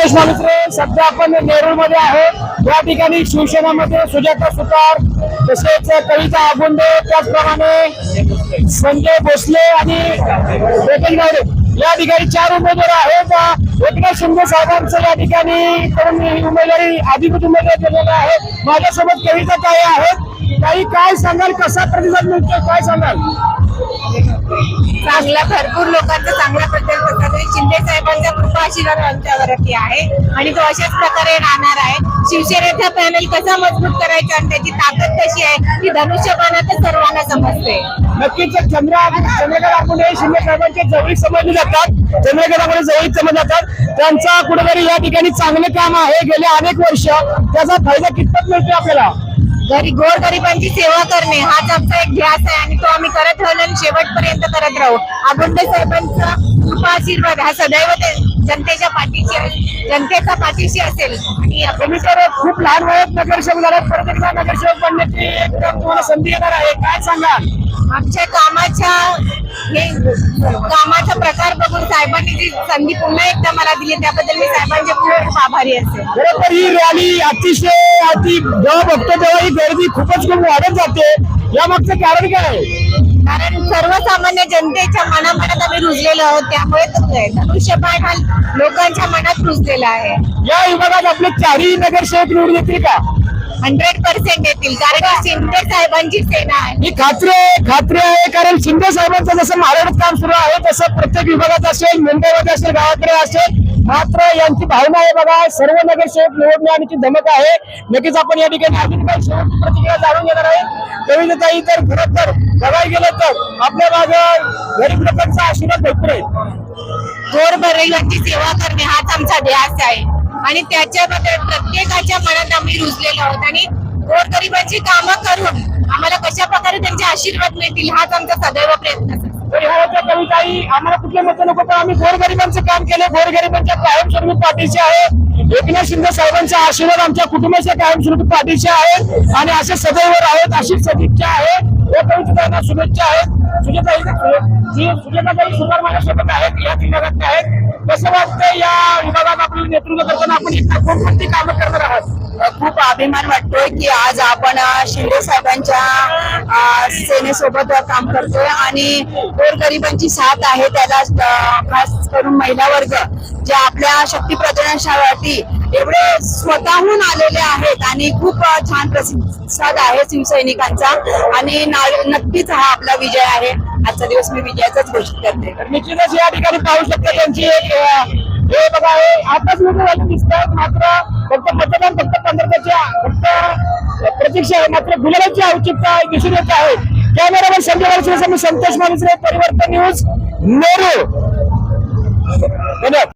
संतोष मालुसरे. सध्या आपण नेरूळ मध्ये आहे. या ठिकाणी शिवसेनेमध्ये सुजाता सुतार, तसेच कविता आगुंदे, त्याचप्रमाणे संजय भोसले आणि एकनाथ गावडे या ठिकाणी 4 उमेदवार आहेत. एकनाथ शिंदे साहेबांचं या ठिकाणी उमेदवारी अधिकृत उमेदवार दिलेला आहे. माझ्यासोबत कविता ताई आहेत. ताई, काय सांगाल, कसा प्रतिसाद मिळतोय, काय सांगाल? चांगला, भरपूर लोकांचा चांगला प्रतिसाद. शिंदे साहेबांचा कृपा आशीर्वाद आमच्यावरती आहे आणि तो अशाच प्रकारे राहणार आहे. शिवसेनेचा पॅनल कसा मजबूत करायचा आणि त्याची ताकद कशी आहे ती धनुष्यबाणातच सर्वांना समजते. नक्कीच चंद्रकांत आकुंडे शिंदे साहेबांचे जवळीक समजले जातात. चंद्रकांत आकुंडे जवळीक समजले जातात. त्यांचा कुठेतरी या ठिकाणी चांगले काम आहे गेले अनेक वर्ष. त्याचा फायदा कितपत मिळतोय आपल्याला? गोरगरिबांची सेवा करणे हाच आमचा एक ध्यास आहे आणि तो आम्ही करत राहिलो आणि शेवटपर्यंत करत राहू. आगुंडे साहेबांचा कृपा आशीर्वाद हा सदैव जनतेच्या पाठीशी असेल. आणि तुम्ही तर खूप लहान वयात नगरसेवक झालात, परत एकदा नगरसेवक बनण्याची एक तुम्हाला संधी येणार आहे, काय सांगा? आमच्या कामाचा प्रकार बघून साहेबांनी जी संधी पुन्हा एकदा मला दिली त्याबद्दल मी साहेबांचे खूप आभारी असेल. बरोबर, ही रॅली जेव्हा बघतो तेव्हा ही गर्दी खूपच खूप वाढत जाते. या मागचं कारण काय आहे? कारण सर्वसामान्य जनतेच्या मनामनात आम्ही रुजलेलो आहोत, त्यामुळे धनुष्यबाण हा लोकांच्या मनात रुजलेला आहे. या विभागात आपले 4ही नगरसेवक निवडून येतील का? 100% येतील, कारण शिंदे साहेबांची सेना आहे. ही खात्री आहे, कारण शिंदे साहेबांचं जसं महाराष्ट्रात काम सुरू आहे तसं प्रत्येक विभागात असेल, मुंबईमध्ये असेल, गावाकडे असेल. मात्र यांची भावना आहे बघा, सर्व नगरसेवक निवडण्याची धमक आहे. नक्कीच आपण या ठिकाणी अजून काही शेवटची प्रतिक्रिया जाणून घेणार आहे. कविताताई, तर खरं तर बघायला गेलं तर आपल्या मागं गरीब लोकांचा आशीर्वाद भरपूर आहे. गोरगरिबांची सेवा करणे हाच आमचा ध्यास आहे आणि त्याच्याबद्दल प्रत्येकाच्या मनात आम्ही रुजलेलो आहोत आणि गोरगरिबांची कामं करून आम्हाला कशा प्रकारे त्यांचे आशीर्वाद मिळतील हाच आमचा सदैव प्रयत्न असतो. कविताई, आम्हाला कुठले मत नको, पण आम्ही गोरगरिबांचं काम केलं, गोरगरिबांच्या कायमस्वरूपी पाठीशी आहे. एकनाथ शिंदे साहेबांचा आशीर्वाद आमच्या कुटुंबाच्या कायमस्वरूपी पाठीशी आहे आणि असे सदैव आहेत, अशी सदिच्छा आहे. या कवितांना शुभेच्छा आहेत. सुजाताताई सुतार माझ्यासोबत आहेत, या विभागात आहेत. कसं वाटतं या विभागात आपलं नेतृत्व करताना आपण कोणती कामं करणार आहात? खूप अभिमान वाटतोय की आज आपण शिंदे साहेबांच्या सेनेसोबत काम करतोय आणि गोरगरिबांची साथ आहे. त्याला खास करून महिला वर्ग जे आपल्या शक्ती प्रदर्शनासाठी एवढे स्वतःहून आलेले आहेत आणि खूप छान प्रतिसाद आहे शिवसैनिकांचा आणि नक्कीच हा आपला विजय आहे. आजचा दिवस मी विजयाचाच घोषित करते. निश्चितच या ठिकाणी पाहू शकता त्यांची एक हे बघा, हे आताच मोठं दिसतात. मात्र फक्त मतदान फक्त 15 प्रतीक्षा आहे, मात्र गुलाबाची औचित्य दिसून येत आहे. कॅमेरामॅन संजय भोसले, संतोष मालुसरे, परिवर्तन न्यूज, नेरूळ. धन्यवाद.